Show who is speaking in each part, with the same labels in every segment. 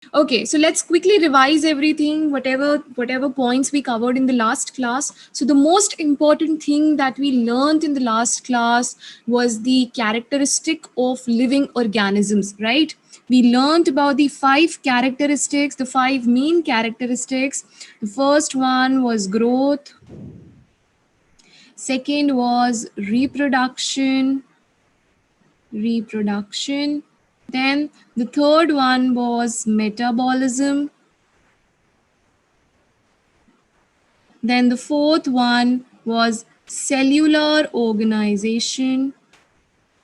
Speaker 1: Okay, so let's quickly revise everything, whatever points we covered in the last class. So the most important thing that we learned in the last class was the characteristic of living organisms, right? We learned about the 5 characteristics, the 5 main characteristics. The first one was growth, second was reproduction. Then the third one was metabolism. Then the fourth one was cellular organization.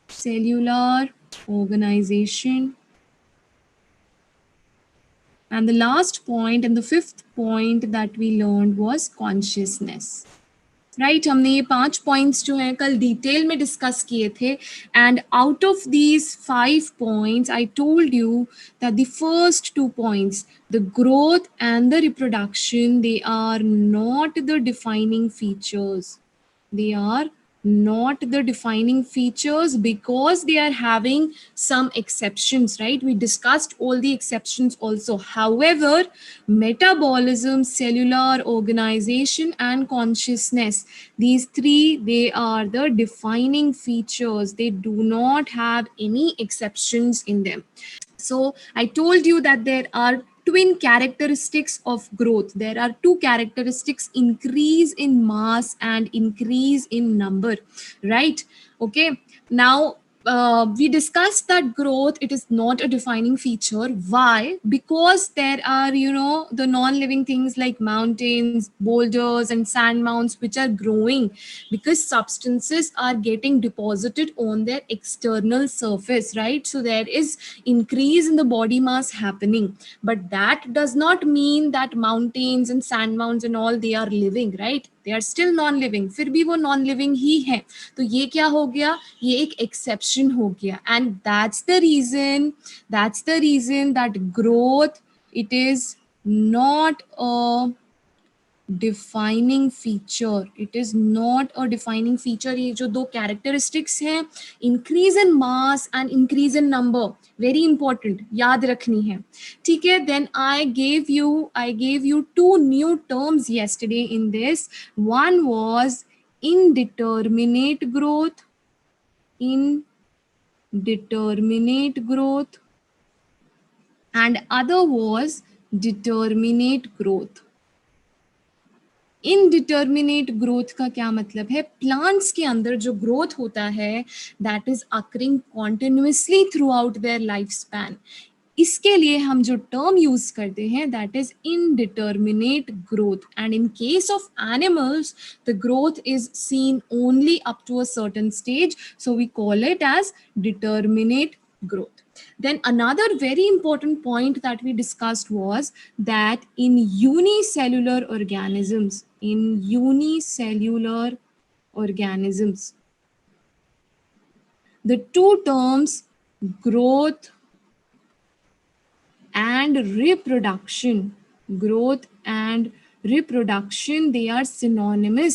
Speaker 1: Cellular organization. And the last point and the fifth point that we learned was consciousness. Right हमने ये 5 points जो हैं कल detail में discuss किए थे and out of these 5 points I told you that the first 2 points the growth and the reproduction they are not the defining features they are not the defining features because they are having some exceptions, right? We discussed all the exceptions also. However, metabolism, cellular organization and consciousness, these three, they are the defining features. They do not have any exceptions in them. So I told you that there are twin characteristics of growth. There are 2 characteristics, increase in mass and increase in number, right? Okay, now we discussed that growth, it is not a defining feature. Why? Because there are, the non-living things like mountains, boulders and sand mounds which are growing because substances are getting deposited on their external surface, right? So there is increase in the body mass happening, but that does not mean that mountains and sand mounds and all they are living, right? They are still non living, फिर भी वो non living ही है. तो ये क्या हो गया, ये एक exception हो गया. And that's the reason that growth, it is not a defining feature. It is not a defining feature. ये जो 2 कैरेक्टरिस्टिक्स हैं, increase in mass and increase in number, very important, याद रखनी है. ठीक है. Then I gave you 2 new terms yesterday in this. One was indeterminate growth and other was determinate growth. Indeterminate growth का क्या मतलब है? प्लांट्स के अंदर जो ग्रोथ होता है that is occurring continuously throughout their life span. इसके लिए हम जो टर्म यूज करते हैं that is indeterminate growth. And in case of animals the growth is seen only up to a certain stage, so we call it as determinate growth. Then another very important point that we discussed was that in unicellular organisms, the 2 terms growth and reproduction, they are synonymous.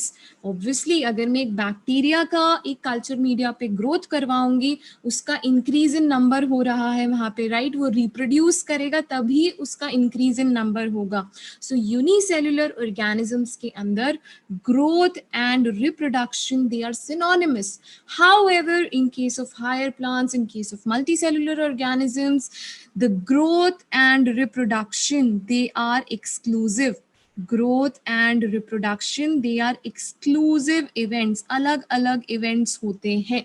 Speaker 1: Obviously अगर मैं एक bacteria का एक culture media पे growth करवाऊंगी, उसका increase in number हो रहा है वहां पे, राइट? वो रिप्रोड्यूस करेगा तभी उसका इंक्रीज इन नंबर होगा. सो यूनिसेल्युलर ऑर्गेनिजम्स के अंदर growth and reproduction, they are synonymous. However, in case of higher plants, in case of multicellular organisms, the growth and reproduction, they are exclusive. Growth and reproduction, they are exclusive events. अलग अलग events होते हैं.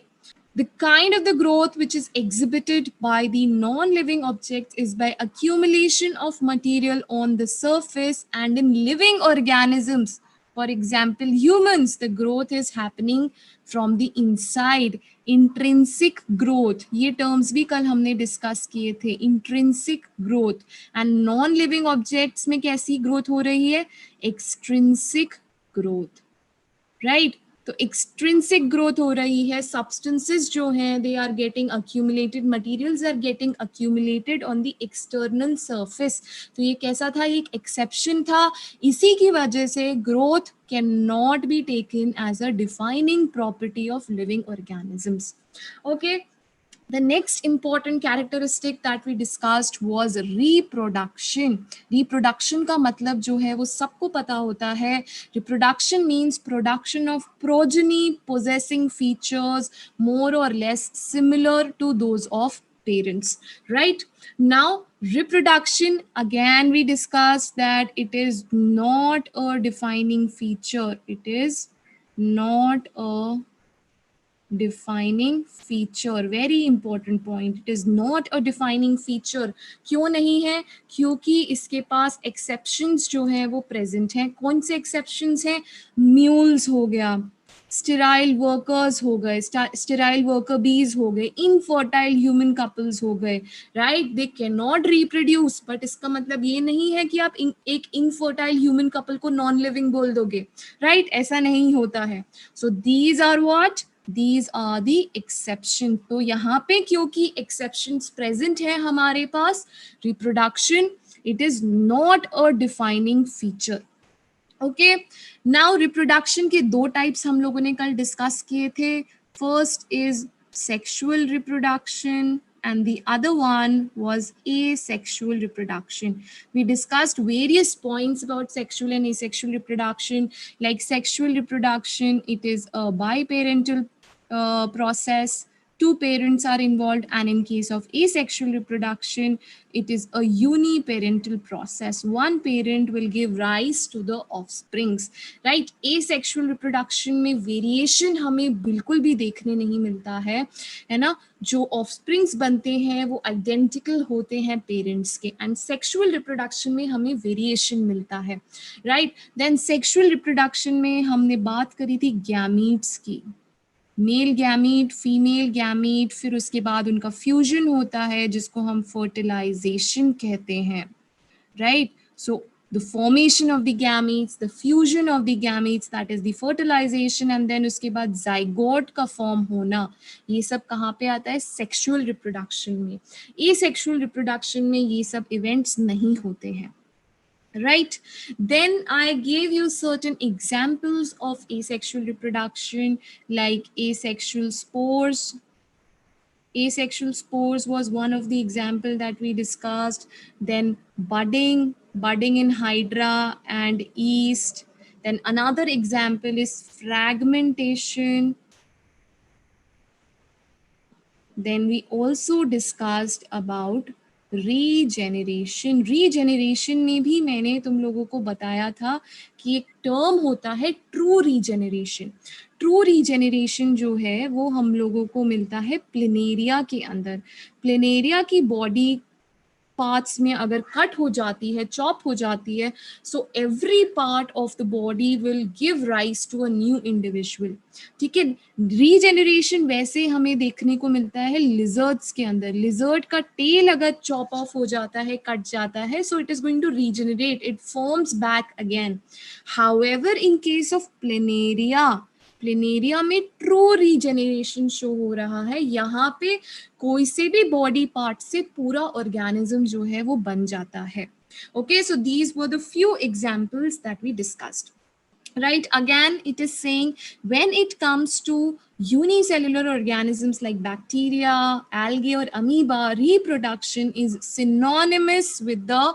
Speaker 1: The kind of the growth which is exhibited by the non-living objects is by accumulation of material on the surface, and in living organisms, for example humans, the growth is happening from the inside. Intrinsic growth, ये terms भी कल हमने discuss किए थे. Intrinsic growth. and non-living objects में कैसी growth हो रही है? Extrinsic growth, right? तो एक्सट्रिंसिक ग्रोथ हो रही है. सब्सटेंसेस जो हैं they are getting accumulated, materials are getting accumulated on the external surface. तो ये कैसा था? ये एक एक्सेप्शन था. इसी की वजह से growth can not be taken as a defining property of living organisms. Okay, The next important characteristic that we discussed was reproduction. Reproduction का मतलब जो है वो सबको पता होता है. Reproduction means production of progeny possessing features more or less similar to those of parents, right? Now, reproduction, again we discussed that it is not a defining feature. It is not a defining feature. Very important point. It is not a defining feature. क्यों नहीं है? क्योंकि इसके पास exceptions जो है वो present हैं. कौन से exceptions हैं? Mules हो गया, sterile workers हो गए, sterile worker bees हो गए, infertile human couples हो गए, right? They cannot reproduce, but इसका मतलब ये नहीं है कि आप एक infertile human couple को non living बोल दोगे, right? ऐसा नहीं होता है. So these are what? These are the exception. तो यहाँ पे क्योंकि exceptions present है हमारे पास, reproduction, it is not a defining feature. Okay, now reproduction के दो टाइप्स हम लोगों ने कल डिस्कस किए थे. First is sexual reproduction and the other one was asexual reproduction. We discussed various points about sexual and asexual reproduction. Like sexual reproduction, it is a biparental process. Two parents are involved, and in case of asexual reproduction, it is a uniparental process. One parent will give rise to the offsprings, right? Asexual reproduction में variation हमें बिल्कुल भी देखने नहीं मिलता है ना? जो offsprings बनते हैं वो identical होते हैं parents के, and sexual reproduction में हमें variation मिलता है, right? Then sexual reproduction में हमने बात करी थी gametes की, मेल गैमीट, फीमेल गैमीट, फिर उसके बाद उनका फ्यूजन होता है जिसको हम फर्टिलाइजेशन कहते हैं, right? So the formation of the gametes, the fusion of the gametes, that is the fertilization, and then उसके बाद zygote का form होना, ये सब कहाँ पे आता है? Sexual reproduction में. Asexual reproduction में ये सब events नहीं होते हैं, right? Then I gave you certain examples of asexual reproduction, like asexual spores. Asexual spores was one of the example that we discussed. Then budding in hydra and yeast. Then another example is fragmentation. Then we also discussed about regeneration. Regeneration में भी मैंने तुम लोगों को बताया था कि एक टर्म होता है ट्रू रीजेनरेशन. ट्रू रीजेनरेशन जो है वो हम लोगों को मिलता है प्लिनेरिया के अंदर. प्लिनेरिया की बॉडी पार्ट्स में अगर कट हो जाती है, चॉप हो जाती है, so every part of the body will give rise to a new individual. ठीक है, रीजेनरेशन वैसे हमें देखने को मिलता है लिजर्ड्स के अंदर. लिजर्ड का टेल अगर चॉप ऑफ हो जाता है, कट जाता है, so it is going to regenerate, it forms back again. However in case of planaria, planaria में ट्रू रीजेनरेशन शो हो रहा है. यहाँ पे कोई से भी बॉडी पार्ट से पूरा ऑर्गेनिज्म जो है वो बन जाता है. Okay, so these were the few examples that we discussed. Right, again it is saying when it comes to unicellular organisms like bacteria, algae or amoeba, reproduction is synonymous with the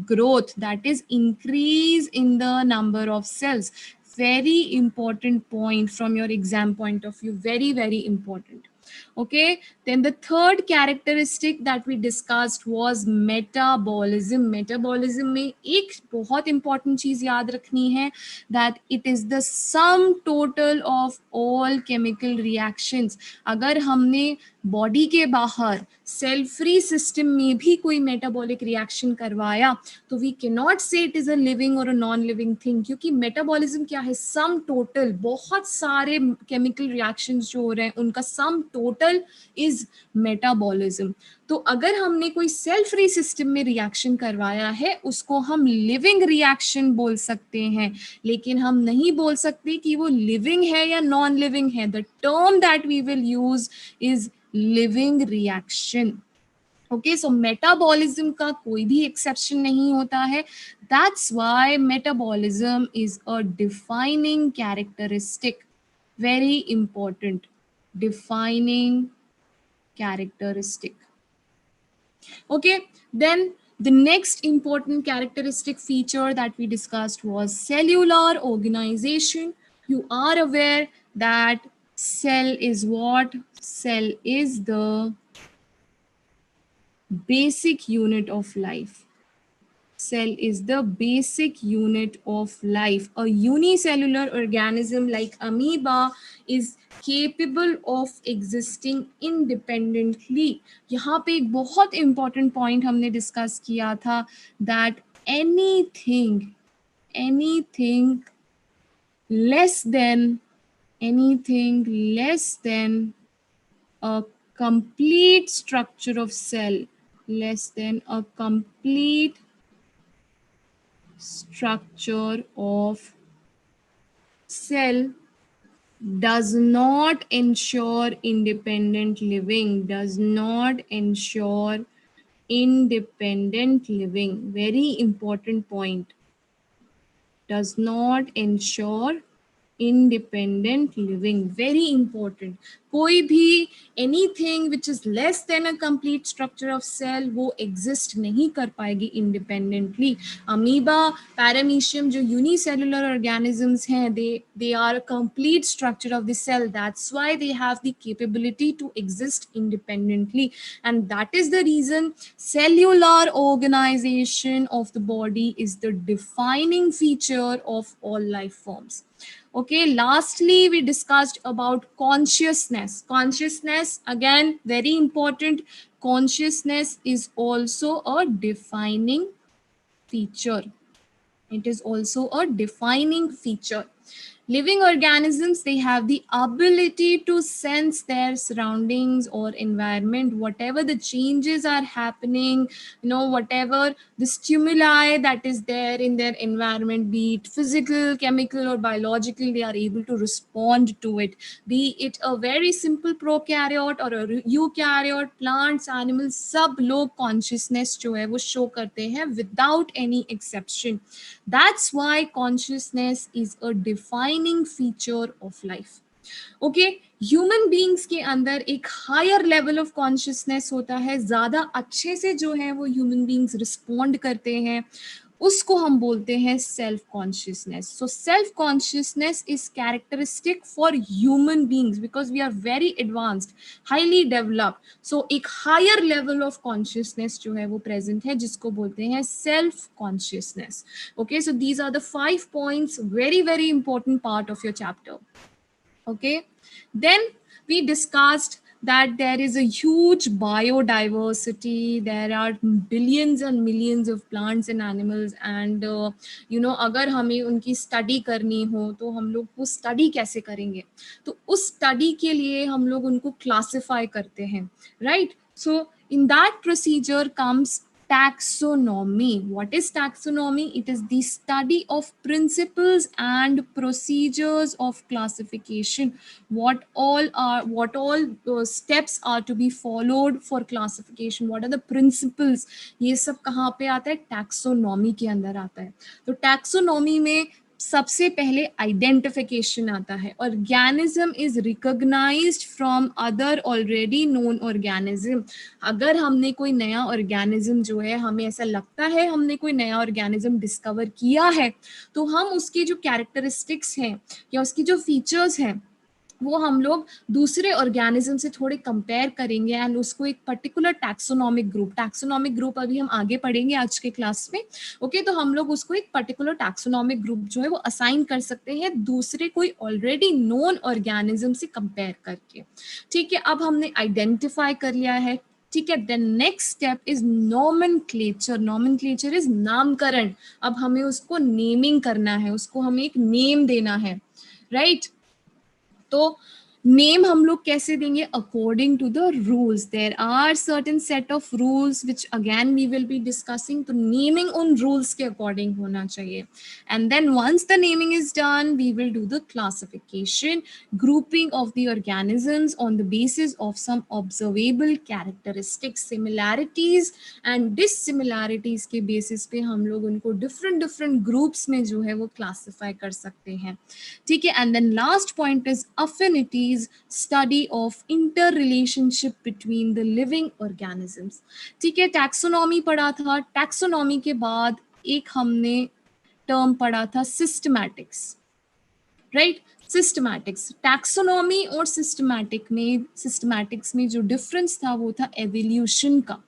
Speaker 1: growth, that is increase in the number of cells. Very important point from your exam point of view, very very important. Okay, then the third characteristic that we discussed was metabolism. Metabolism में एक बहुत important चीज याद रखनी है, that it is the sum total of all chemical reactions. अगर हमने body के बाहर सेल फ्री सिस्टम में भी कोई मेटाबॉलिक रिएक्शन करवाया तो वी कैन नॉट से इट इज अ लिविंग और अ नॉन लिविंग थिंग, क्योंकि मेटाबॉलिज्म क्या है? सम टोटल, बहुत सारे केमिकल रिएक्शंस जो हो रहे हैं उनका सम टोटल इज मेटाबॉलिज्म. तो अगर हमने कोई सेल फ्री सिस्टम में रिएक्शन करवाया है उसको हम लिविंग रिएक्शन बोल सकते हैं, लेकिन हम नहीं बोल सकते कि वो लिविंग है या नॉन लिविंग है. The term that we will use is living reaction. Okay, so metabolism का कोई भी एक्सेप्शन नहीं होता है. That's why metabolism is a defining characteristic. Very important, defining characteristic. Okay, then the next important characteristic feature that we discussed was cellular organization. You are aware that cell is what? Cell is the basic unit of life. Cell is the basic unit of life. A unicellular organism like amoeba is capable of existing independently. यहाँ पे एक बहुत important point हमने discuss किया था that anything less than a complete structure of cell, less than a complete structure of cell does not ensure independent living, does not ensure independent living. Very important point. Does not ensure independent living. Very important. कोई भी anything which is less than a complete structure of cell वो exist नहीं कर पाएगी independently. Amoeba, paramecium जो unicellular organisms हैं they are a complete structure of the cell. That's why they have the capability to exist independently, and that is the reason cellular organization of the body is the defining feature of all life forms. Okay, lastly we discussed about consciousness. Consciousness, again very important. Consciousness is also a defining feature. It is also a defining feature. Living organisms, they have the ability to sense their surroundings or environment, whatever the changes are happening, whatever the stimuli that is there in their environment, be it physical, chemical, or biological, they are able to respond to it. Be it a very simple prokaryote or a eukaryote, plants, animals, सब लोग consciousness जो है वो show करते हैं without any exception. That's why consciousness is a defining feature of life. Okay, human beings के अंदर एक हायर लेवल ऑफ कॉन्शियसनेस होता है, ज्यादा अच्छे से जो है वो ह्यूमन बींग्स रिस्पॉन्ड करते हैं, उसको हम बोलते हैं self consciousness. So self consciousness is characteristic for human beings because we are very advanced, highly developed. So एक हायर लेवल ऑफ कॉन्शियसनेस जो है वो प्रेजेंट है, जिसको बोलते हैं self consciousness. Okay, so these are the 5 points, very very important part of your chapter. Okay, then we discussed that there is a huge biodiversity. There are billions and millions of plants and animals, and अगर हमें उनकी study करनी हो तो हम लोग वो study कैसे करेंगे? तो उस स्टडी के लिए हम लोग उनको क्लासिफाई करते हैं, right? So in that procedure comes taxonomy. What is taxonomy? It is the study of principles and procedures of classification. What all steps are to be followed for classification? What are the principles? ये सब कहाँ पे आता है? taxonomy के अंदर आता है. तो taxonomy में सबसे पहले आइडेंटिफिकेशन आता है. Organism is recognised from other already known organism. अगर हमने कोई नया ऑर्गेनिज्म जो है, हमें ऐसा लगता है हमने कोई नया ऑर्गेनिज्म डिस्कवर किया है, तो हम उसके जो कैरेक्टरिस्टिक्स हैं या उसकी जो फीचर्स हैं वो हम लोग दूसरे ऑर्गेनिज्म से थोड़े कंपेयर करेंगे एंड उसको एक पर्टिकुलर टैक्सोनॉमिक ग्रुप अभी हम आगे पढ़ेंगे आज के क्लास में. ओके, तो हम लोग उसको एक पर्टिकुलर टैक्सोनॉमिक ग्रुप जो है वो असाइन कर सकते हैं दूसरे कोई ऑलरेडी नोन ऑर्गेनिज्म से कंपेयर करके. ठीक है, अब हमने आइडेंटिफाई कर लिया है. ठीक है, then next step is nomenclature. Nomenclature is नामकरण. अब हमें उसको नेमिंग करना है, उसको हमें एक नेम देना है, राइट? तो नेम हम लोग कैसे देंगे? According to the rules. There are certain set of rules which again we will be discussing. तो नेमिंग उन रूल्स के अकॉर्डिंग होना चाहिए. And then once the naming is done, we will do the classification, grouping of the organisms on the basis of some observable characteristics, similarities and dissimilarities के basis पे हम लोग उनको डिफरेंट ग्रुप्स में जो है वो क्लासिफाई कर सकते हैं. ठीक है, and then last point is affinities. is study of interrelationship between the living organisms. ठीक है, टैक्सोनॉमी पढ़ा था, टैक्सोनॉमी के बाद एक हमने टर्म पढ़ा था सिस्टमैटिक्स, राइट? सिस्टमैटिक्स, टैक्सोनॉमी और सिस्टमैटिक्स में जो डिफरेंस था वो था एवोल्यूशन का।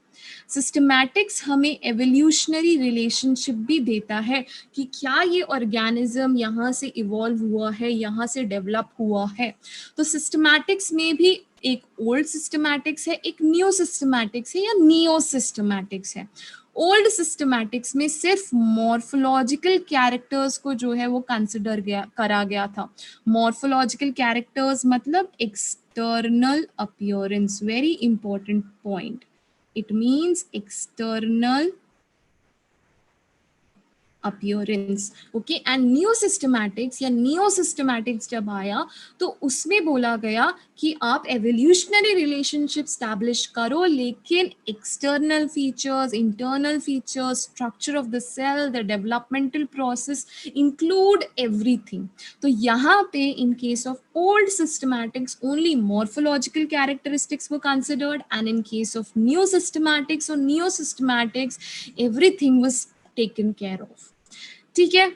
Speaker 1: सिस्टमैटिक्स हमें एवोल्यूशनरी रिलेशनशिप भी देता है कि क्या ये ऑर्गेनिज्म यहाँ से इवॉल्व हुआ है, यहाँ से डेवलप हुआ है। तो सिस्टमैटिक्स में भी एक ओल्ड सिस्टमैटिक्स है, एक न्यू सिस्टमैटिक्स है या नियो सिस्टमैटिक्स है। ओल्ड सिस्टमैटिक्स में सिर्फ मॉर्फोलॉजिकल कैरेक्टर्स को जो है वो कंसिडर करा गया था। मॉर्फोलॉजिकल कैरेक्टर्स मतलब external appearance, very important point, it means external appearance, okay? and new systematics या नियो सिस्टमैटिक्स जब आया तो उसमें बोला गया कि आप एवोल्यूशनरी रिलेशनशिप स्टैब्लिश करो, लेकिन external features, internal features, structure of the cell, the developmental process include everything. तो यहाँ पे in case of old systematics only morphological characteristics were considered, and in case of new systematics or neo systematics everything was taken care of. ठीक है,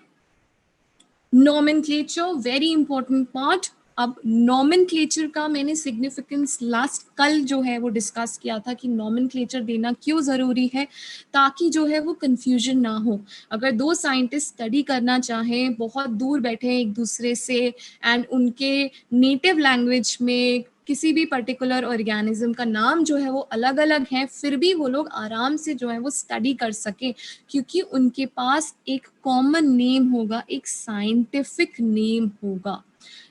Speaker 1: nomenclature very important part. अब nomenclature का मैंने significance last कल जो है वो discuss किया था कि नॉमेनक्लेचर देना क्यों ज़रूरी है, ताकि जो है वो कंफ्यूजन ना हो। अगर दो साइंटिस्ट स्टडी करना चाहें, बहुत दूर बैठे हैं एक दूसरे से, एंड उनके नेटिव लैंग्वेज में किसी भी पर्टिकुलर ऑर्गेनिज्म का नाम जो है वो अलग अलग है, फिर भी वो लोग आराम से जो है वो स्टडी कर सके, क्योंकि उनके पास एक कॉमन नेम होगा, एक साइंटिफिक नेम होगा,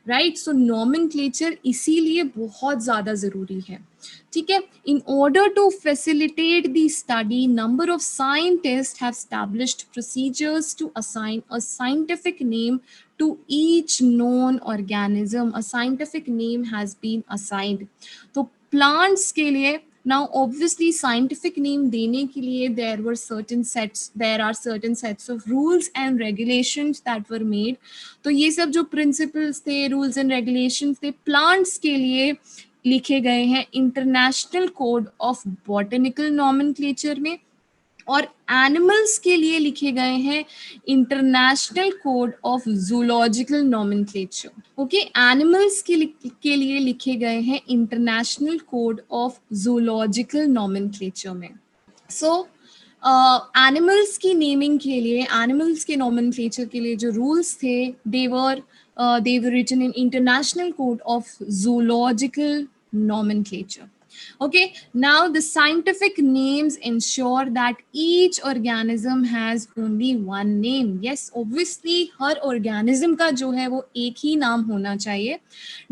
Speaker 1: राइट? सो नॉमेनक्लेचर इसीलिए बहुत ज़्यादा ज़रूरी है, ठीक है? In order to facilitate the study, number of scientist have established procedures to assign a scientific name to each known organism. A scientific name has been assigned. तो plants के लिए now obviously scientific name देने के लिए there are certain sets of rules and regulations that were made. तो ये सब जो principles थे, rules and regulations थे, plants के लिए लिखे गए हैं International Code of Botanical Nomenclature में, और एनिमल्स के लिए लिखे गए हैं International Code of Zoological Nomenclature. Okay, animals के लिए लिखे गए हैं International Code of Zoological Nomenclature में। सो एनिमल्स की नेमिंग के लिए, एनिमल्स के नॉमेनक्लेचर के लिए जो रूल्स थे, they were written in international code of zoological nomenclature. Okay, now the scientific names ensure that each organism has only one name. Yes, obviously her organism का जो है वो एक ही नाम होना चाहिए.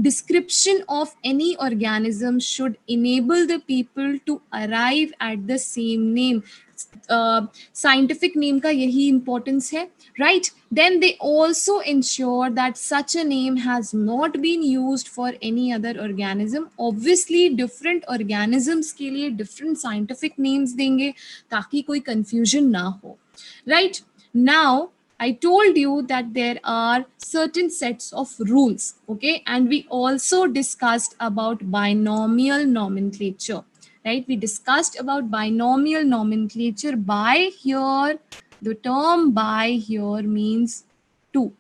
Speaker 1: Description of any organism should enable the people to arrive at the same name. Scientific name का यही इंपॉर्टेंस है, right? Then they also ensure that such a name has not been used for any other organism. Obviously different organisms के लिए different scientific names देंगे ताकि कोई confusion ना हो, right? Now I told you that there are certain sets of rules, okay? And we also discussed about binomial nomenclature, right? We discussed about binomial nomenclature. By here, the term by here means two,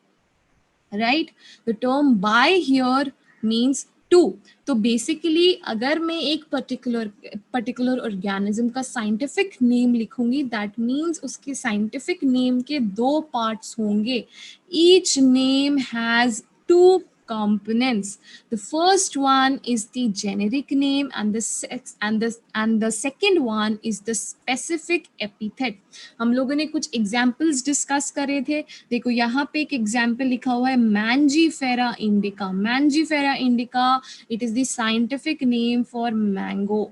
Speaker 1: right? The term by here means two. तो basically अगर मैं एक particular organism का scientific name लिखूंगी, that means उसके scientific name के दो parts होंगे। Each name has two components. The first one is the generic name, and the second one is the specific epithet. हम लोगों ने कुछ एग्जाम्पल्स डिस्कस करे थे। देखो यहाँ पे एक एग्जाम्पल लिखा हुआ है Mangifera indica. Mangifera indica, it is the scientific name for mango,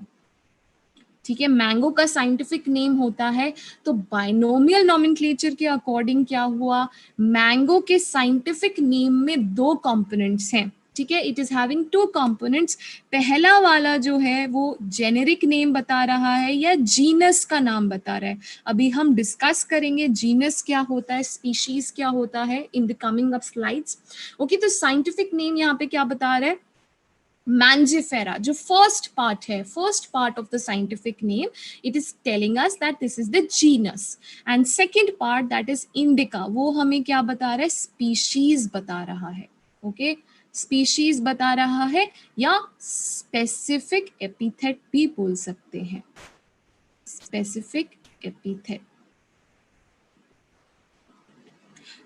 Speaker 1: ठीक है? मैंगो का साइंटिफिक नेम होता है। तो बाइनोमियल नॉमेनक्लेचर के अकॉर्डिंग क्या हुआ, मैंगो के साइंटिफिक नेम में दो कंपोनेंट्स हैं, ठीक है? It is having two components. पहला वाला जो है वो जेनेरिक नेम बता रहा है या जीनस का नाम बता रहा है। अभी हम डिस्कस करेंगे जीनस क्या होता है, स्पीशीज क्या होता है in the coming up slides. Okay, तो साइंटिफिक नेम यहाँ पे क्या बता रहा है, Mangifera, जो first part है, first part of the scientific name, it is telling us that this is the genus. And second part, that is indica, वो हमें क्या बता रहा है, species बता रहा है. Okay, species बता रहा है, या specific epithet भी बोल सकते हैं, specific epithet.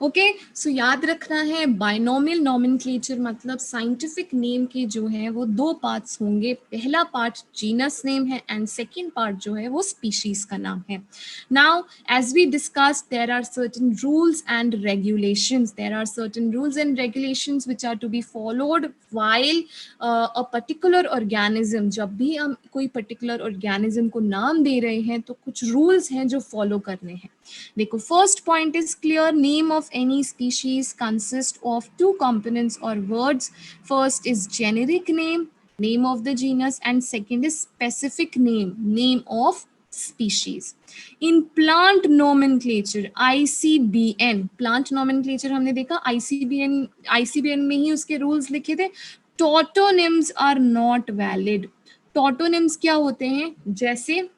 Speaker 1: ओके, सो याद रखना है, बाइनोमियल नॉमेनक्लेचर मतलब साइंटिफिक नेम के जो है वो दो पार्ट्स होंगे. पहला पार्ट जीनस नेम है एंड सेकंड पार्ट जो है वो स्पीशीज का नाम है. Now as we discuss, there are certain rules and regulations, there are certain rules and regulations which are to be followed while a particular organism. जब भी हम कोई पर्टिकुलर ऑर्गेनिज्म को नाम दे रहे हैं तो कुछ रूल्स हैं जो फॉलो करने हैं. देखो, first point is clear, name of any species consists of two components or words. First is generic name, name of the genus, and second is specific name, name of species. In plant nomenclature, ICBN, plant nomenclature हमने देखा, ICBN में ही उसके rules लिखे थे. Tautonyms are not valid. Tautonyms क्या होते हैं, जैसे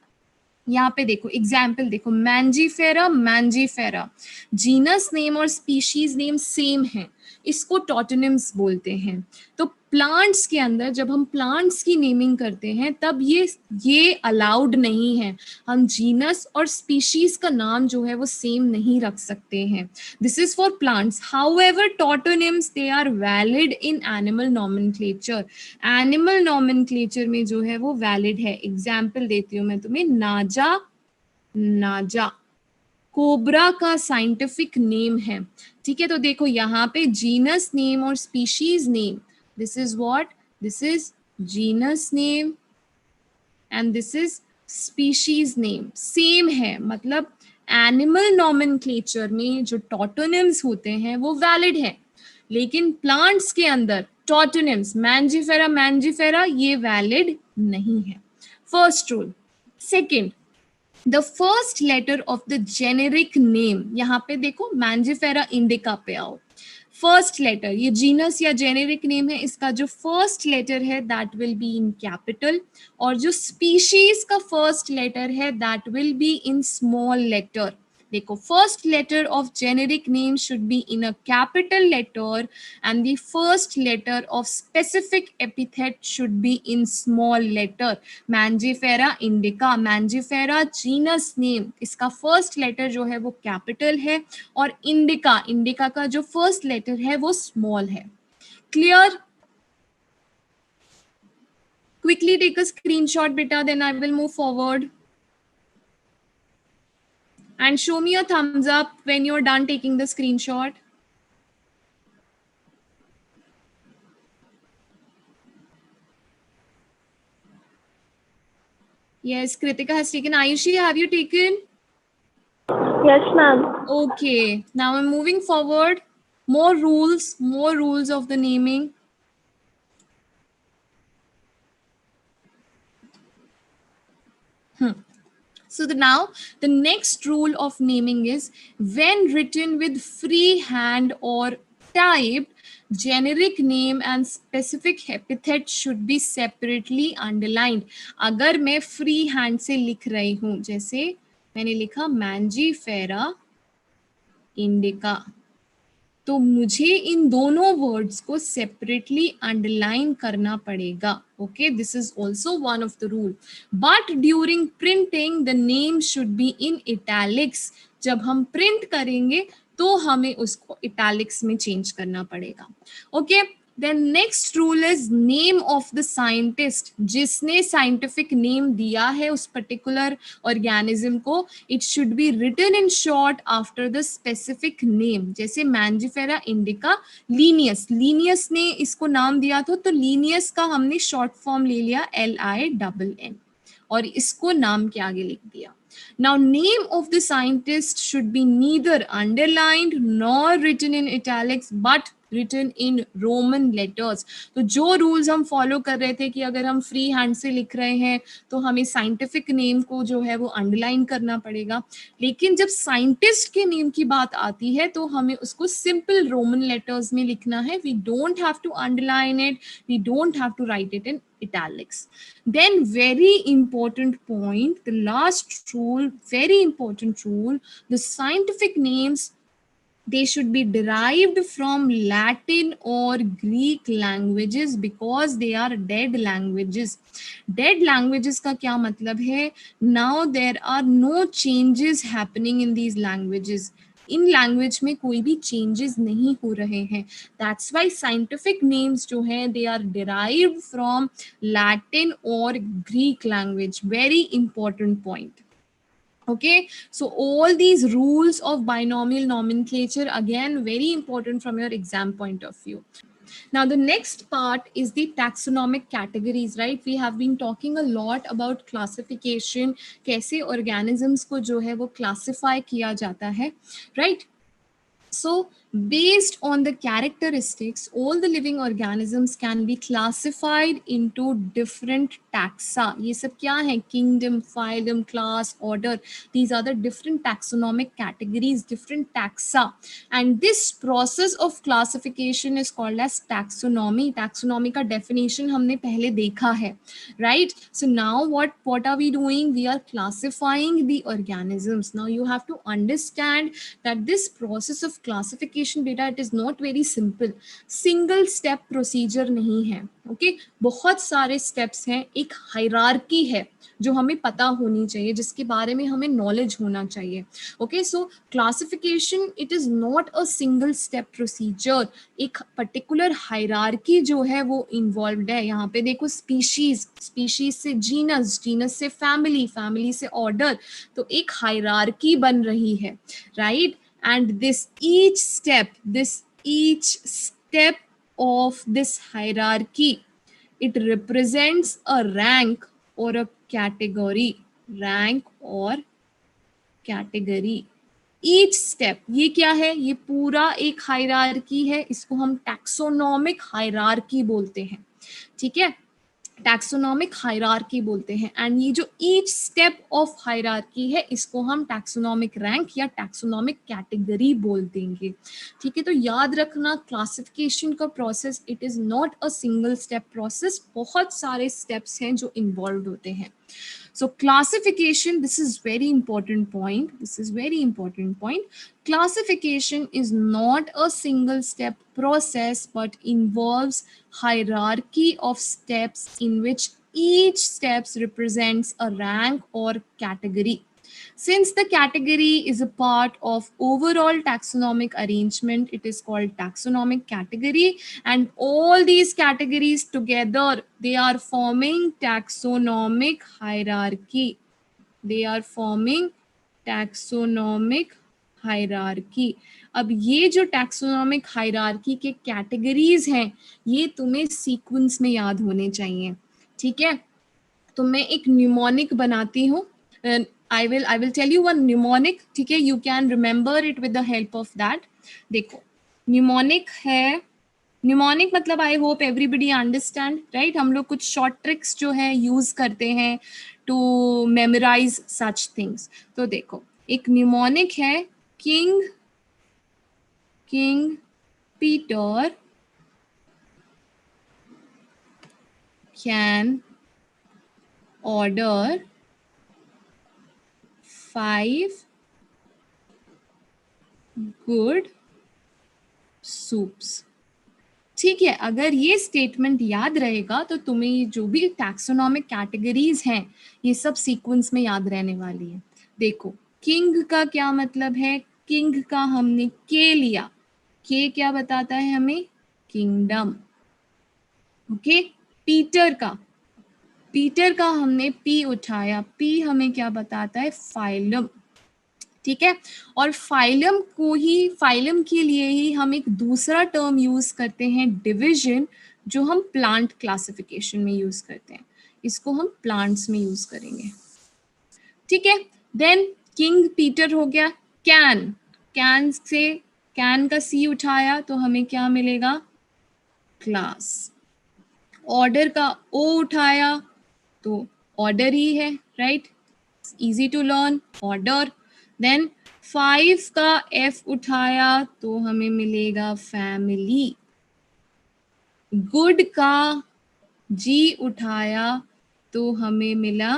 Speaker 1: यहाँ पे देखो एग्जाम्पल देखो, मैंजीफेरा, मैंजीफेरा, जीनस नेम और स्पीशीज नेम सेम है, इसको टॉटोनिम्स बोलते हैं. तो प्लांट्स के अंदर जब हम प्लांट्स की नेमिंग करते हैं तब ये अलाउड नहीं है. हम जीनस और स्पीशीज का नाम जो है वो सेम नहीं रख सकते हैं. This is for plants. However tautonyms they are valid in animal nomenclature. Animal nomenclature में जो है वो वैलिड है. एग्जाम्पल देती हूँ मैं तुम्हें, नाजा, नाजा कोबरा का साइंटिफिक नेम है. ठीक है, तो देखो यहाँ पे जीनस नेम और species name, this is what, this is genus name and this is species name, same है. मतलब एनिमल नॉमेनक्लेचर में जो टॉटोनिम्स होते हैं वो वैलिड है, लेकिन प्लांट्स के अंदर टॉटोनिम्स मैंजीफेरा, मैंजीफेरा ये वैलिड नहीं है. First rule. Second, the first letter of the generic name, यहाँ पे देखो मैंजीफेरा इंडिका पे आओ, फर्स्ट लेटर, ये जीनस या जेनेरिक नेम है, इसका जो फर्स्ट लेटर है that will be in capital, और जो स्पीशीज का फर्स्ट लेटर है that will be in small letter. देखो, first letter of generic name should be in a capital letter and the first letter of specific epithet should be in small letter. Mangifera indica, Mangifera genus name, इसका first letter जो है वो capital है, और indica, indica का जो first letter है वो स्मॉल है. Clear? Quickly take a screenshot बेटा, then I will move forward. And show me a thumbs up when you're done taking the screenshot. Yes, Kritika has taken. Ayushi, have you taken?
Speaker 2: Yes, ma'am.
Speaker 1: Okay, now I'm moving forward. More rules of the naming. So now the next rule of naming is, when written with freehand or typed, generic name and specific epithet should be separately underlined. अगर मैं free hand से लिख रही हूँ, जैसे मैंने लिखा Mangifera indica, तो मुझे इन दोनों वर्ड्स को सेपरेटली अंडरलाइन करना पड़ेगा. Okay, this is also one of the rule. But during printing the name should be in italics. जब हम प्रिंट करेंगे तो हमें उसको इटैलिक्स में चेंज करना पड़ेगा. Okay, then next rule is name of the scientist. जिसने साइंटिफिक नेम दिया है उस पर्टिकुलर ऑर्गेनिज्म को, it should be written in short after the specific name. जैसे मैंजीफेरा इंडिका, लीनियस, लीनियस ने इसको नाम दिया था, तो लीनियस का हमने शॉर्ट फॉर्म ले लिया LINN और इसको नाम के आगे लिख दिया. Now, name of the scientist should be neither underlined nor written in italics, but written in Roman letters. तो जो रूल्स हम फॉलो कर रहे थे कि अगर हम फ्री हैंड से लिख रहे हैं तो हमें साइंटिफिक नेम को जो है वो अंडरलाइन करना पड़ेगा, लेकिन जब साइंटिस्ट के नेम की बात आती है तो हमें उसको सिंपल रोमन लेटर्स में लिखना है. We don't have to underline it, we don't have to write it in italics. Then very important point, the last rule, very important rule, the scientific names, they should be derived from Latin or Greek languages because they are dead languages. Dead languages का क्या मतलब है? Now there are no changes happening in these languages. In language में कोई भी changes नहीं हो रहे हैं. दैट्स वाई साइंटिफिक नेम्स जो हैं they are derived from Latin और Greek language. Very important point. Okay, so all these rules of binomial nomenclature, again very important from your exam point of view. Now the next part is the taxonomic categories, right? We have been talking a lot about classification, कैसे organisms को जो है वो classify किया जाता है, right? So based on the characteristics, all the living organisms can be classified into different taxa. ये सब क्या है? Kingdom, phylum, class, order. These are the different taxonomic categories, different taxa. And this process of classification is called as taxonomy. Taxonomy का definition हमने पहले देखा है, right? So now what are we doing? We are classifying the organisms. Now you have to understand that this process of classification data, it is not very simple. Single step procedure नहीं है. Okay, बहुत सारे steps हैं. एक hierarchy है जो हमें पता होनी चाहिए, जिसके बारे में हमें knowledge होना चाहिए. Okay, so classification, it is not a single step procedure. एक particular hierarchy जो है वो involved है. यहाँ पे देखो species, species से genus, genus से family, family से order. तो एक hierarchy बन रही है, right? And each step of this hierarchy, it represents a rank or a category. Rank or category. Each step, ये क्या है? ये पूरा एक हायरार्की है. इसको हम टैक्सोनॉमिक हायरार्की बोलते हैं. ठीक है, टैक्सोनॉमिक हायरार्की बोलते हैं. एंड ये जो ईच स्टेप ऑफ हायरार्की है इसको हम टैक्सोनॉमिक रैंक या टैक्सोनॉमिक कैटेगरी बोल देंगे. ठीक है, तो याद रखना क्लासिफिकेशन का process, it is not a single step process. बहुत सारे स्टेप्स हैं जो इन्वॉल्व होते हैं. So classification, this is very important point. This is very important point. Classification is not a single step process, but involves hierarchy of steps in which each steps represents a rank or category. Since the category is a part of overall taxonomic arrangement, it is called taxonomic category, and all these categories together, they are forming taxonomic hierarchy. They are forming taxonomic hierarchy. अब ये जो taxonomic hierarchy के categories हैं, ये तुम्हें sequence में याद होने चाहिए. ठीक है, तो मैं एक mnemonic बनाती हूँ. I will tell you one mnemonic. ठीक है, you can remember it with the help of that. देखो, mnemonic है, mnemonic मतलब I hope everybody understand, right? हम लोग कुछ short tricks जो है use करते हैं to memorize such things. तो देखो, एक mnemonic है King Peter can order 5 good soups. ठीक है, अगर ये स्टेटमेंट याद रहेगा तो तुम्हें जो भी टैक्सोनॉमिक कैटेगरीज हैं ये सब सीक्वेंस में याद रहने वाली है. देखो, किंग का क्या मतलब है? किंग का हमने के लिया. के क्या बताता है हमें? किंगडम. ओके, पीटर का हमने पी उठाया. पी हमें क्या बताता है? फाइलम. ठीक है, और फाइलम के लिए ही हम एक दूसरा टर्म यूज करते हैं, डिवीजन, जो हम प्लांट क्लासिफिकेशन में यूज करते हैं. इसको हम प्लांट्स में यूज करेंगे. ठीक है, देन किंग पीटर हो गया. कैन से कैन का सी उठाया तो हमें क्या मिलेगा, क्लास। ऑर्डर का ओ उठाया तो ऑर्डर ही है, right, easy to learn, order. Then 5 का एफ उठाया तो हमें मिलेगा फैमिली। गुड का जी उठाया तो हमें मिला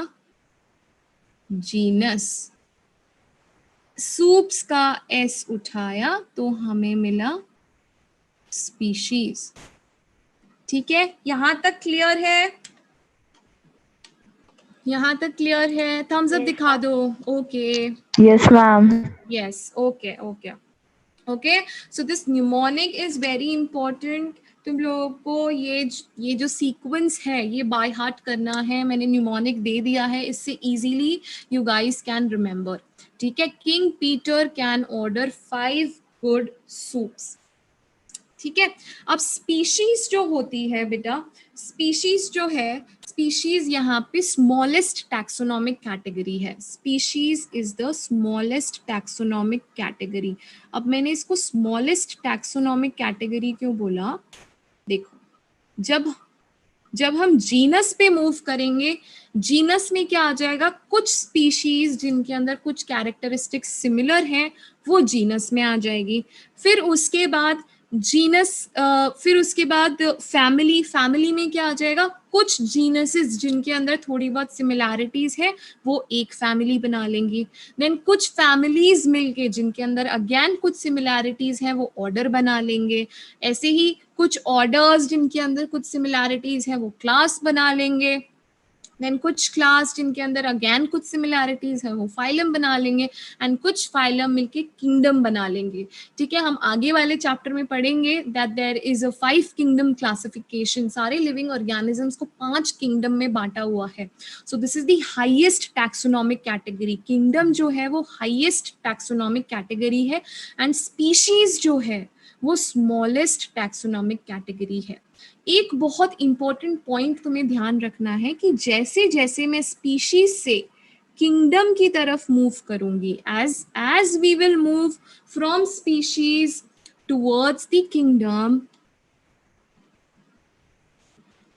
Speaker 1: जीनस। सूप्स का एस उठाया तो हमें मिला स्पीशीज। ठीक है, यहां तक क्लियर है? यहां तक क्लियर है? थम्स अप दिखा दो। Okay,
Speaker 2: Yes, ma'am.
Speaker 1: Yes, okay okay okay. So this mnemonic is very important. तुम लोगों को ये जो सीक्वेंस है ये बाय हार्ट करना है। मैंने न्यूमोनिक दे दिया है, इससे easily you guys can remember. ठीक है, king Peter can order 5 good soups. ठीक है, अब स्पीशीज जो होती है बेटा, स्पीशीज जो है, स्पीशीज यहाँ पे स्मॉलेस्ट टैक्सोनॉमिक कैटेगरी है। Species is the smallest taxonomic category. अब मैंने इसको स्मॉलेस्ट टैक्सोनॉमिक कैटेगरी क्यों बोला? देखो, जब हम जीनस पे मूव करेंगे, जीनस में क्या आ जाएगा, कुछ स्पीशीज जिनके अंदर कुछ कैरेक्टरिस्टिक्स सिमिलर हैं वो जीनस में आ जाएगी। फिर उसके बाद जीनस, फिर उसके बाद फैमिली, फैमिली में क्या आ जाएगा, कुछ जीनसेस जिनके अंदर थोड़ी बहुत सिमिलैरिटीज है वो एक फैमिली बना लेंगी। देन कुछ फैमिलीज मिलके जिनके अंदर अगेन कुछ सिमिलैरिटीज हैं वो ऑर्डर बना लेंगे। ऐसे ही कुछ ऑर्डर्स जिनके अंदर कुछ सिमिलैरिटीज है वो क्लास बना लेंगे। देन कुछ क्लास जिनके अंदर अगेन कुछ सिमिलैरिटीज है वो फाइलम बना लेंगे। एंड कुछ फाइलम मिलके किंगडम बना लेंगे। ठीक है, हम आगे वाले चैप्टर में पढ़ेंगे that there is a 5 kingdom classification. सारे लिविंग ऑर्गेनिजम्स को 5 किंगडम में बांटा हुआ है। So this is the highest taxonomic category. Kingdom जो है वो हाईएस्ट टैक्सोनॉमिक कैटेगरी है एंड स्पीशीज जो है वो स्मॉलेस्ट टैक्सोनॉमिक कैटेगरी है। एक बहुत इंपॉर्टेंट पॉइंट तुम्हें ध्यान रखना है कि जैसे जैसे मैं स्पीशीज से किंगडम की तरफ मूव करूंगी, as we will move from species towards the kingdom,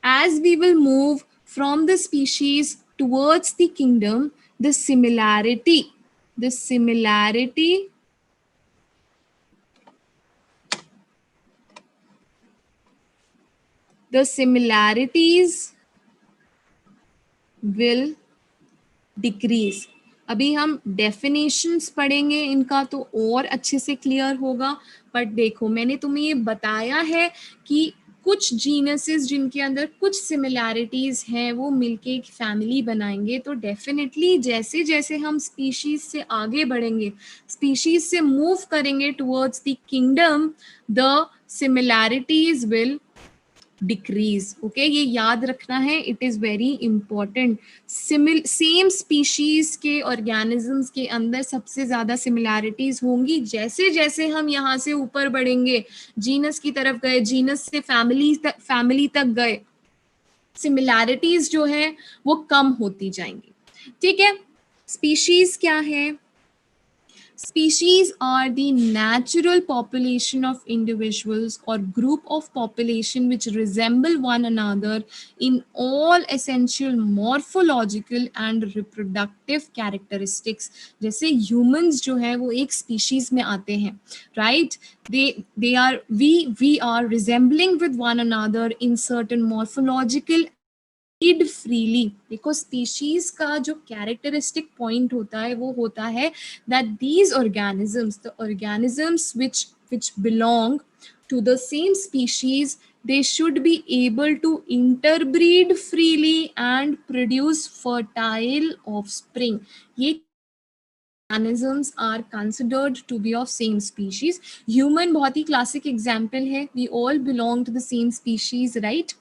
Speaker 1: as we will move from the species towards the kingdom, the similarity the similarities will decrease। अभी हम डेफिनेशंस पढ़ेंगे इनका तो और अच्छे से क्लियर होगा। बट देखो, मैंने तुम्हें ये बताया है कि कुछ जीनसेस जिनके अंदर कुछ सिमिलैरिटीज हैं वो मिलके एक फैमिली बनाएंगे। तो डेफिनेटली जैसे जैसे हम स्पीशीज से आगे बढ़ेंगे, स्पीशीज से मूव करेंगे towards the kingdom, the similarities will decrease. Okay, ये याद रखना है, it is very important. Same species के ऑर्गेनिजम्स के अंदर सबसे ज्यादा सिमिलैरिटीज होंगी। जैसे जैसे हम यहाँ से ऊपर बढ़ेंगे, जीनस की तरफ गए, जीनस से फैमिली तक गए, सिमिलैरिटीज जो है वो कम होती जाएंगी। ठीक है, स्पीशीज क्या है? Species are the natural population of individuals or group of population which resemble one another in all essential morphological and reproductive characteristics। जैसे humans जो है वो एक species में आते हैं, right? We are resembling with one another in certain morphological freely. देखो, species का जो कैरेक्टरिस्टिक पॉइंट होता है वो होता है that these organisms, the organisms which belong to the same species, they should be able to interbreed freely and produce fertile offspring। ये organisms are considered to be of same species। Human बहुत ही classic example है, we all belong to the same species, right?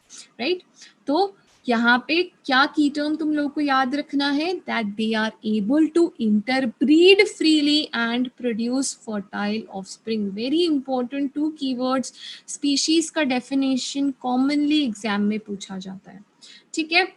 Speaker 1: तो यहाँ पे क्या की term तुम लोगों को याद रखना है, that they are able to interbreed freely and produce fertile offspring. Very important 2 keywords. Species का डेफिनेशन कॉमनली एग्जाम में पूछा जाता है। ठीक है,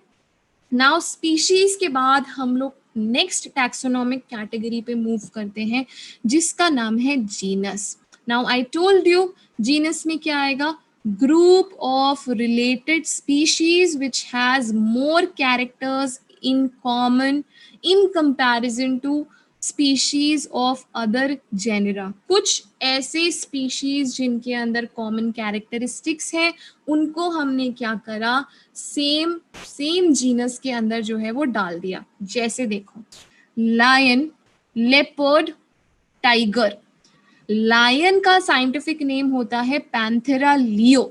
Speaker 1: नाउ स्पीशीज के बाद हम लोग नेक्स्ट टैक्सोनॉमिक कैटेगरी पे मूव करते हैं जिसका नाम है genus. Now I told you genus में क्या आएगा, group of related species which has more characters in common in comparison to species of other genera. कुछ ऐसे species जिनके अंदर common characteristics हैं उनको हमने क्या करा, सेम जीनस के अंदर जो है वो डाल दिया. जैसे देखो lion, leopard, tiger. लायन का साइंटिफिक नेम होता है पैंथेरा लियो,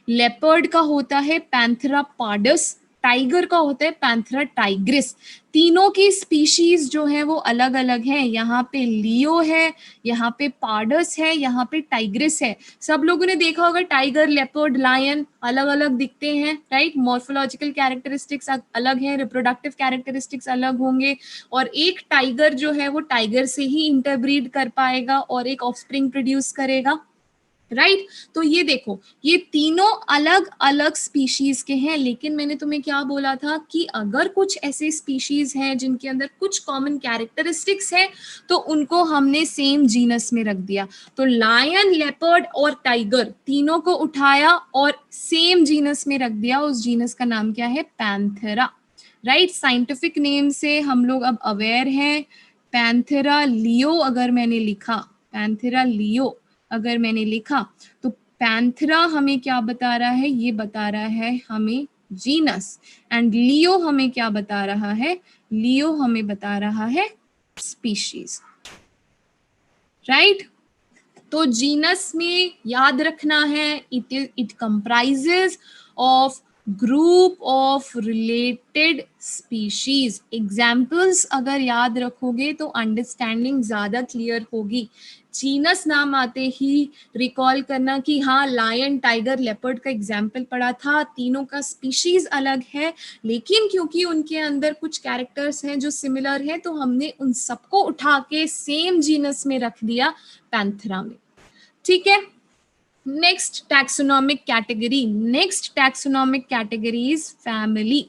Speaker 1: लेपर्ड का होता है पैंथेरा पार्डस, टाइगर का होता है पैंथेरा टाइग्रिस. तीनों की स्पीशीज जो है वो अलग अलग हैं. यहाँ पे लियो है, यहाँ पे पार्डस है, यहाँ पे टाइग्रिस है. सब लोगों ने देखा होगा टाइगर, लेपर्ड, लायन अलग अलग दिखते हैं, राइट. मॉर्फोलॉजिकल कैरेक्टरिस्टिक्स अलग हैं, रिप्रोडक्टिव कैरेक्टरिस्टिक्स अलग होंगे, और एक टाइगर जो है वो टाइगर से ही इंटरब्रीड कर पाएगा और एक ऑफस्प्रिंग प्रोड्यूस करेगा, राइट. तो ये देखो ये तीनों अलग अलग स्पीशीज के हैं, लेकिन मैंने तुम्हें क्या बोला था कि अगर कुछ ऐसे स्पीशीज हैं जिनके अंदर कुछ कॉमन कैरेक्टरिस्टिक्स है तो उनको हमने सेम जीनस में रख दिया. तो लायन, लेपर्ड और टाइगर तीनों को उठाया और सेम जीनस में रख दिया. उस जीनस का नाम क्या है, पैंथेरा, राइट. साइंटिफिक नेम से हम लोग अब अवेयर हैं. पैंथेरा लियो अगर मैंने लिखा, पैंथेरा लियो अगर मैंने लिखा तो पैंथेरा हमें क्या बता रहा है, ये बता रहा है हमें जीनस, एंड लियो हमें क्या बता रहा है, लियो हमें बता रहा है स्पीशीज, राइट. तो जीनस में याद रखना है it comprises of group of related species. Examples अगर याद रखोगे तो अंडरस्टैंडिंग ज्यादा क्लियर होगी. जीनस नाम आते ही रिकॉल करना कि हाँ लायन, टाइगर, लेपर्ड का एग्जाम्पल पढ़ा था, तीनों का स्पीशीज अलग है, लेकिन क्योंकि उनके अंदर कुछ कैरेक्टर्स हैं जो सिमिलर है तो हमने उन सबको उठा के सेम जीनस में रख दिया, पैंथेरा में. ठीक है. Next taxonomic category is family.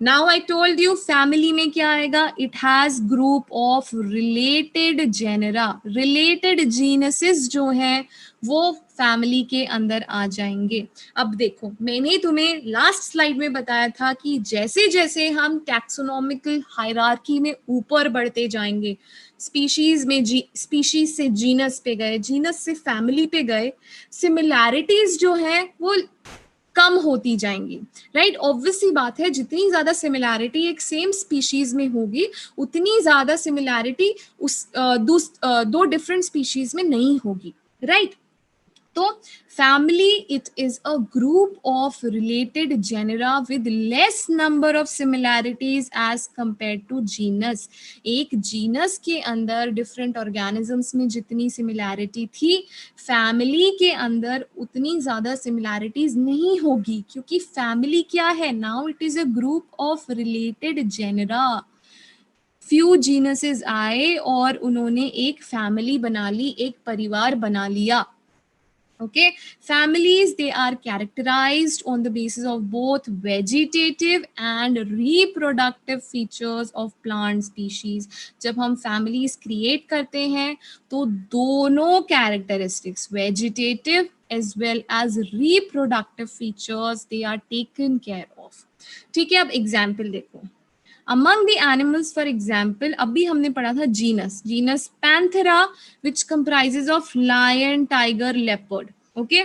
Speaker 1: Now I told you family में क्या आएगा, it has group of related genera, related genuses जो है वो फैमिली के अंदर आ जाएंगे. अब देखो मैंने तुम्हें लास्ट स्लाइड में बताया था कि जैसे जैसे हम टैक्सोनॉमिकल हायरार्की में ऊपर बढ़ते जाएंगे, स्पीशीज में स्पीशीज से जीनस पे गए, जीनस से फैमिली पे गए, सिमिलैरिटीज जो है वो कम होती जाएंगी, राइट. ऑब्वियस सी बात है जितनी ज्यादा सिमिलैरिटी एक सेम स्पीशीज में होगी उतनी ज्यादा सिमिलैरिटी उस दो डिफरेंट स्पीशीज में नहीं होगी, राइट. तो family it is a group of related genera with less number of similarities as compared to genus. एक जीनस के अंदर डिफरेंट ऑर्गेनिजम्स में जितनी सिमिलैरिटी थी, फैमिली के अंदर उतनी ज्यादा सिमिलैरिटीज नहीं होगी, क्योंकि फैमिली क्या है, now it is a group of related genera. Few genuses आए और उन्होंने एक फैमिली बना ली, एक परिवार बना लिया. Okay, families, they are characterized on the basis of both vegetative and reproductive features of plant species. जब हम families create करते हैं तो दोनों characteristics, vegetative as well as reproductive features, they are taken care of. ठीक है. अब example देखो. Among the animals, for example, अभी हमने पढ़ा था genus Panthera, which comprises of lion, tiger, leopard. Okay,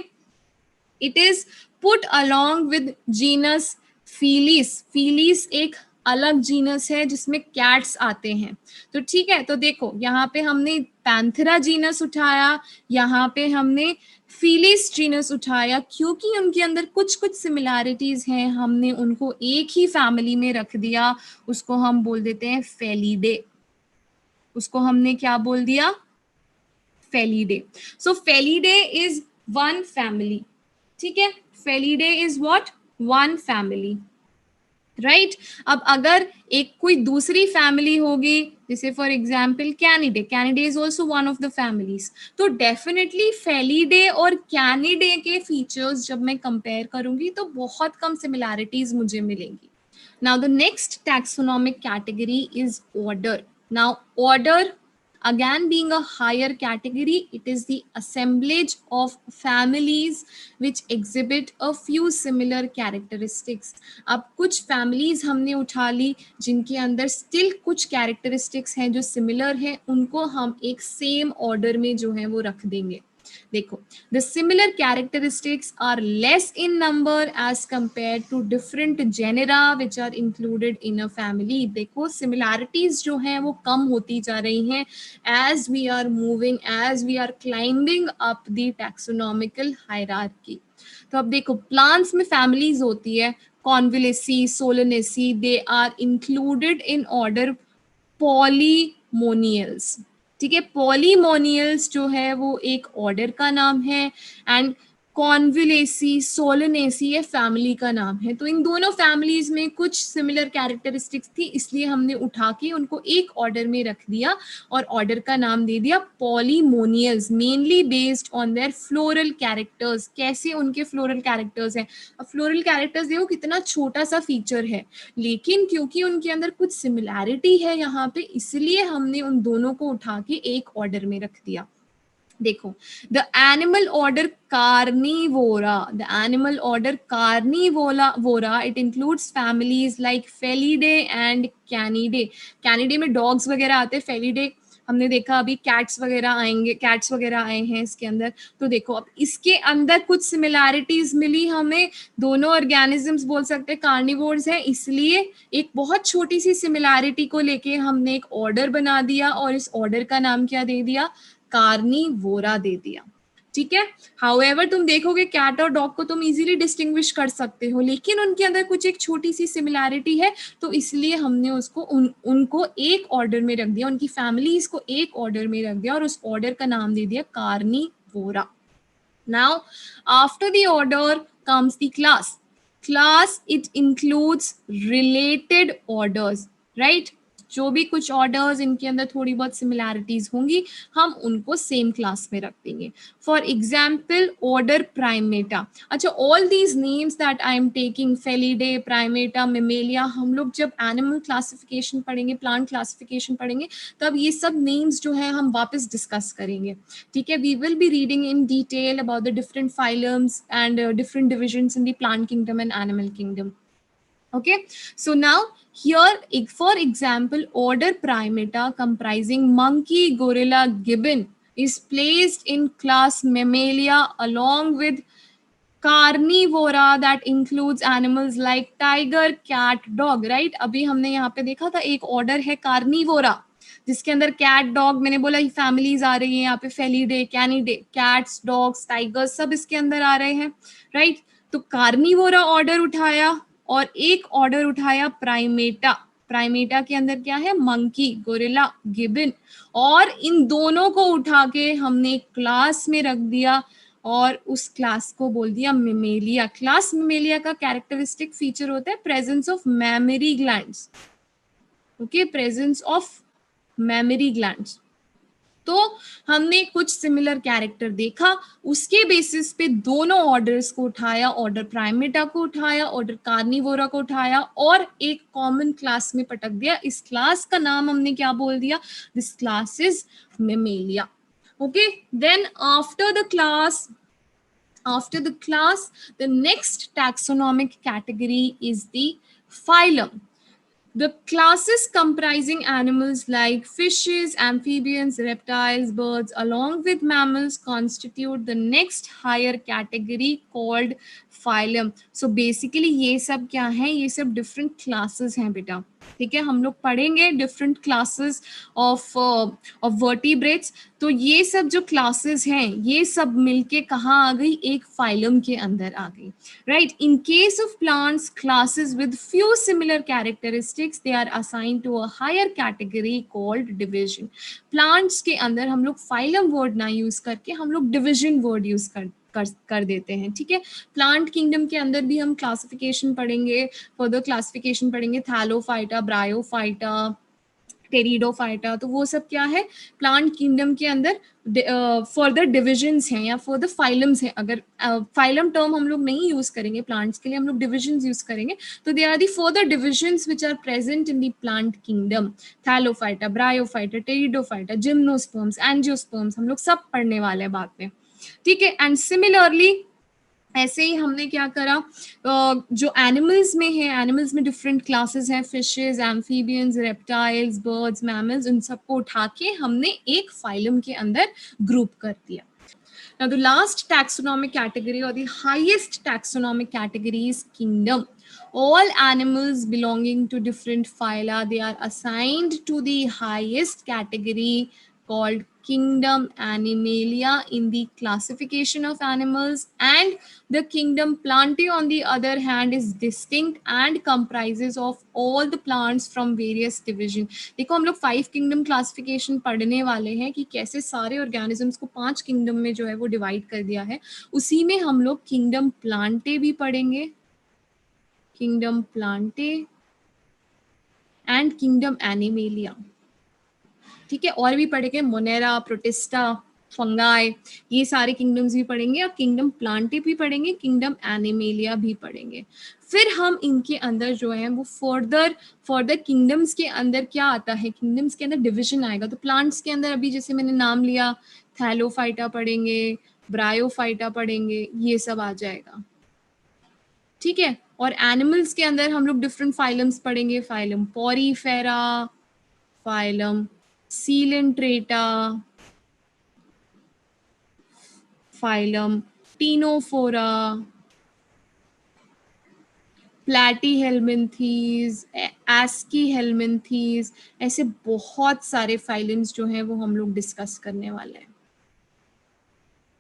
Speaker 1: it is put along with genus Felis. Felis एक अलग जीनस है जिसमें कैट्स आते हैं. तो ठीक है, तो देखो यहाँ पे हमने पैंथेरा जीनस उठाया, यहाँ पे हमने फीलिस जीनस उठाया, क्योंकि उनके अंदर कुछ कुछ सिमिलैरिटीज हैं, हमने उनको एक ही फैमिली में रख दिया. उसको हम बोल देते हैं फेलिडे. उसको हमने क्या बोल दिया, Felidae. So Felidae is one family. ठीक है, Felidae is what, one family, right. अब अगर एक कोई दूसरी फैमिली होगी, जैसे for example Canidae is also one of the families, तो डेफिनेटली फेलिडे और कैनिडे के फीचर्स जब मैं कंपेयर करूंगी तो बहुत कम सिमिलैरिटीज मुझे मिलेंगी. Now the next taxonomic category is order. Now order Again, being a higher category, it is the assemblage of families which exhibit a few similar characteristics. अब कुछ families हमने उठा ली जिनके अंदर still कुछ characteristics हैं जो similar हैं, उनको हम एक same order में जो है वो रख देंगे. देखो, the similar characteristics are less in number as compared to different genera which are included in a family. देखो, similarities जो हैं वो कम होती जा रही हैं as we are moving, as we are climbing up the taxonomical hierarchy. तो अब देखो, plants में families होती है, Convallaceae, Solanaceae, they are included in order Polymonials. ठीक है, पॉलीमोनियल्स जो है वो एक ऑर्डर का नाम है एंड कॉन्विलेसी, सोलनेसी ये फैमिली का नाम है. तो इन दोनों फैमिलीज में कुछ सिमिलर कैरेक्टरिस्टिक्स थी, इसलिए हमने उठा के उनको एक ऑर्डर में रख दिया और ऑर्डर का नाम दे दिया Polemoniales, mainly based on their floral characters. कैसे उनके फ्लोरल कैरेक्टर्स हैं? अब फ्लोरल कैरेक्टर्स देखो कितना छोटा सा फीचर है, लेकिन क्योंकि उनके अंदर कुछ सिमिलैरिटी है यहाँ पे, इसलिए हमने उन दोनों को उठा के एक ऑर्डर में रख दिया. देखो, the animal order Carnivora, the animal order Carnivora, it includes families like Felidae and Canidae. Canidae में डॉग्स वगैरह आते हैं, फेलिडे हमने देखा अभी कैट्स वगैरह आएंगे, कैट्स वगैरह आए हैं इसके अंदर. तो देखो, अब इसके अंदर कुछ सिमिलैरिटीज मिली हमें, दोनों ऑर्गेनिजम्स बोल सकते हैं कार्निवोर्स हैं, इसलिए एक बहुत छोटी सी सिमिलैरिटी को लेके हमने एक ऑर्डर बना दिया और इस ऑर्डर का नाम क्या दे दिया? कार्निवोरा दे दिया. ठीक है, हाउएवर तुम देखोगे कैट और डॉग को तुम इजीली डिस्टिंग्विश कर सकते हो, लेकिन उनके अंदर कुछ एक छोटी सी सिमिलैरिटी है, तो इसलिए हमने उसको उनको एक ऑर्डर में रख दिया, उनकी फैमिलीज को एक ऑर्डर में रख दिया और उस ऑर्डर का नाम दे दिया Carnivora. Now after the order comes the class. Class it includes related orders, right? जो भी कुछ ऑर्डर्स इनके अंदर थोड़ी बहुत सिमिलैरिटीज होंगी, हम उनको सेम क्लास में रख देंगे. For example, order Primata. अच्छा, all these names that I am taking, Felidae, Primata, Mammalia, हम लोग जब एनिमल क्लासिफिकेशन पढ़ेंगे, प्लांट क्लासिफिकेशन पढ़ेंगे, तब ये सब नेम्स जो है हम वापस डिस्कस करेंगे. ठीक है, we will be reading in detail about the different phylums and different divisions in the plant kingdom and animal kingdom. Okay, so now here, for example, order Primata comprising monkey, gorilla, gibbon is placed in class Mammalia along with Carnivora that includes animals like tiger, cat, dog, right? अभी हमने यहाँ पे देखा था एक order है Carnivora जिसके अंदर कैट, डॉग, मैंने बोला ये फैमिलीज आ रही है यहाँ पे, Felidae, Canidae, cats, dogs, tigers सब इसके अंदर आ रहे हैं, राइट? तो कार्निवोरा ऑर्डर उठाया और एक ऑर्डर उठाया प्राइमेटा. प्राइमेटा के अंदर क्या है? मंकी, गोरिल्ला, गिबन, और इन दोनों को उठा के हमने क्लास में रख दिया और उस क्लास को बोल दिया मेमेलिया. क्लास मेमेलिया का कैरेक्टरिस्टिक फीचर होता है presence of memory glands. Okay, presence of memory glands. तो हमने कुछ सिमिलर कैरेक्टर देखा, उसके बेसिस पे दोनों ऑर्डर्स को उठाया, ऑर्डर प्राइमेटा को उठाया, ऑर्डर कार्निवोरा को उठाया और एक कॉमन क्लास में पटक दिया. इस क्लास का नाम हमने क्या बोल दिया? This class is Mammalia. Okay, then after the class the next taxonomic category is the phylum. The classes comprising animals like fishes, amphibians, reptiles, birds, along with mammals constitute the next higher category called phylum. So basically ये सब क्या है? ये सब different classes हैं बेटा. ठीक है, हम लोग पढ़ेंगे डिफरेंट क्लासेस ऑफ वर्टिब्रेट्स. तो ये सब जो क्लासेस हैं ये सब मिलके कहाँ आ गई? एक फाइलम के अंदर आ गई, right? In case of plants, classes with few similar characteristics, they are assigned to a higher category called division. Plants के अंदर हम लोग फाइलम वर्ड ना यूज करके हम लोग डिविजन वर्ड यूज कर देते हैं. ठीक है, प्लांट किंगडम के अंदर भी हम क्लासिफिकेशन पढ़ेंगे, फर्दर क्लासिफिकेशन पढ़ेंगे, थैलोफाइटा, ब्रायोफाइटा, टेरिडोफाइटा, तो वो सब क्या है, प्लांट किंगडम के अंदर फर्दर डिविजन्स हैं या फर्दर फाइलम्स हैं. अगर फाइलम टर्म हम लोग नहीं यूज करेंगे प्लांट्स के लिए, हम लोग डिविजन्स यूज करेंगे, तो they are the further divisions which are present in the plant kingdom. Thallophyta, Bryophyta, Pteridophyta, gymnosperms, angiosperms, हम लोग सब पढ़ने वाले हैं बाद में. ठीक है. एंड सिमिलरली ऐसे ही हमने क्या करा, जो एनिमल्स में है, एनिमल्स में डिफरेंट क्लासेस हैं, fishes, amphibians, reptiles, birds, mammals, उन सबको उठा के हमने एक फाइलम के अंदर ग्रुप कर दिया. Now the last taxonomic category or the highest taxonomic category is kingdom. All animals belonging to different phyla, they are assigned to the highest category called kingdom Animalia in the classification of animals, and the kingdom Plantae on the other hand is distinct and comprises of all the plants from various division. देखो हम लोग 5 kingdom classification पढ़ने वाले हैं कि कैसे सारे organisms को 5 किंगडम में जो है वो डिवाइड कर दिया है. उसी में हम लोग किंगडम प्लांटे भी पढ़ेंगे, kingdom Plantae and kingdom animalia. ठीक है. और भी पढ़ेंगे मोनेरा, प्रोटिस्टा, फंगाई, ये सारे किंगडम्स भी पढ़ेंगे, और किंगडम प्लांटे भी पढ़ेंगे, किंगडम एनिमेलिया भी पढ़ेंगे. फिर हम इनके अंदर जो है वो फर्दर किंगडम्स के अंदर क्या आता है, किंगडम्स के अंदर डिविजन आएगा. तो प्लांट्स के अंदर अभी जैसे मैंने नाम लिया, थैलोफाइटा पढ़ेंगे, ब्रायोफाइटा पढ़ेंगे, ये सब आ जाएगा. ठीक है. और एनिमल्स के अंदर हम लोग डिफरेंट फाइलम्स पढ़ेंगे, phylum Porifera, phylum Coelenterata, phylum Ctenophora, Platyhelminthes, Aschelminthes, ऐसे बहुत सारे फाइलम्स जो हैं वो हम लोग डिस्कस करने वाले हैं.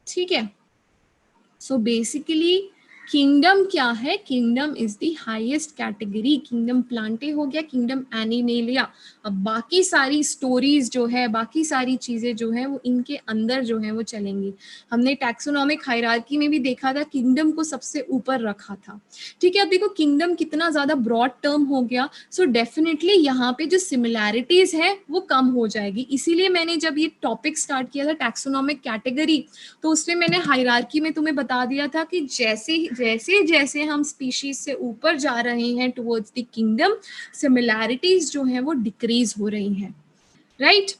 Speaker 1: ठीक है. सो बेसिकली किंगडम क्या है, kingdom is the highest category. Kingdom Plantae हो गया, किंगडम एनिमेलिया. अब बाकी सारी स्टोरीज जो है, बाकी सारी चीजें जो है वो इनके अंदर जो है वो चलेंगी. हमने टैक्सोनॉमिक हायरार्की में भी देखा था किंगडम को सबसे ऊपर रखा था. ठीक है. अब देखो किंगडम कितना ज्यादा ब्रॉड टर्म हो गया, सो डेफिनेटली यहाँ पे जो सिमिलैरिटीज है वो कम हो जाएगी. इसीलिए मैंने जब ये टॉपिक स्टार्ट किया था टैक्सोनॉमिक कैटेगरी, तो उसमें मैंने हायरार्की में तुम्हें बता दिया था कि जैसे जैसे हम स्पीशीज से ऊपर जा रहे हैं टुवर्ड्स द किंगडम, सिमिलैरिटीज जो है वो डिक्रीज हो रही हैं. राइट.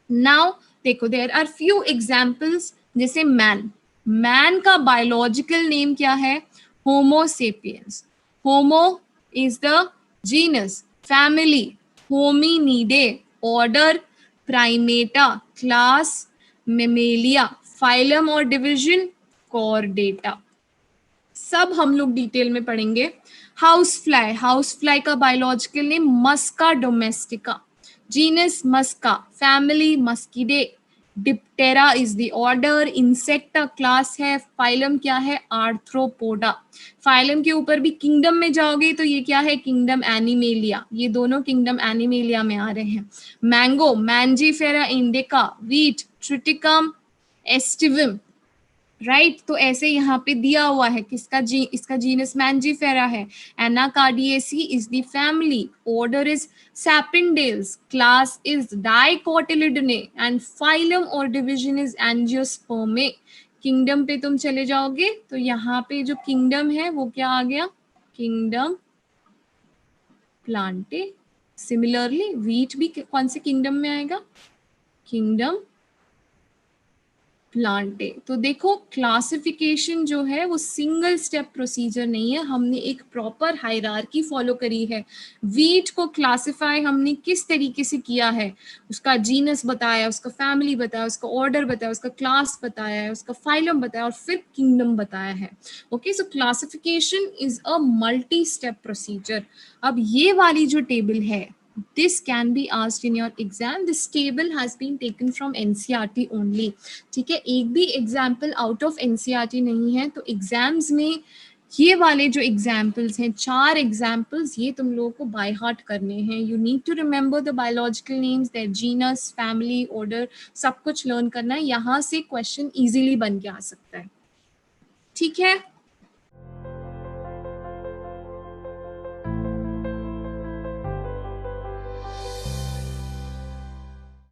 Speaker 1: नाउ देखो देयर आर फ्यू एग्जांपल्स. जैसे मैन का बायोलॉजिकल नेम क्या है, Homo sapiens. Homo is the genus, family Hominidae, order Primata, class Mammalia, phylum और डिवीजन कॉर्डेटा. सब हम लोग डिटेल में पढ़ेंगे. हाउस फ्लाई का biological name Musca domestica, genus Musca, family Muscidae, Diptera is the order, Insecta class है, phylum क्या है, आर्थ्रोपोडा. फाइलम के ऊपर भी किंगडम में जाओगे तो ये क्या है, किंगडम एनिमेलिया. ये दोनों किंगडम एनिमेलिया में आ रहे हैं. Mango Mangifera indica, wheat Triticum aestivum. Right. तो ऐसे यहाँ पे दिया हुआ है किसका इसका जीनस मैंजीफेरा है. Anacardiaceae is the family, order is Sapindales, class is Dicotyledonae, and phylum और डिवीजन इज एंजियोस्पर्मे. किंगडम पे तुम चले जाओगे तो यहाँ पे जो किंगडम है वो क्या आ गया, किंगडम प्लांटे. सिमिलरली वीट भी कौन से किंगडम में आएगा, किंगडम प्लांटे. तो देखो क्लासिफिकेशन जो है वो सिंगल स्टेप प्रोसीजर नहीं है, हमने एक प्रॉपर हायरार्की फॉलो करी है. वीट को क्लासिफाई हमने किस तरीके से किया है, उसका जीनस बताया, उसका फैमिली बताया, उसका ऑर्डर बताया, उसका क्लास बताया, उसका फाइलम बताया, और फिर किंगडम बताया है. Okay. So classification is a multi step procedure. अब ये वाली जो टेबल है, this can be asked in your exam. This table has been taken from NCERT only. ठीक है. एक भी एग्जाम्पल आउट ऑफ NCERT नहीं है. तो एग्जाम्स में ये वाले जो एग्जाम्पल्स हैं, 4 एग्जाम्पल्स, ये तुम लोगों को बाय हार्ट करने हैं. You need to remember the biological names, their genus, family, order, सब कुछ लर्न करना है. यहाँ से क्वेश्चन इजीली बन के आ सकता है. ठीक है.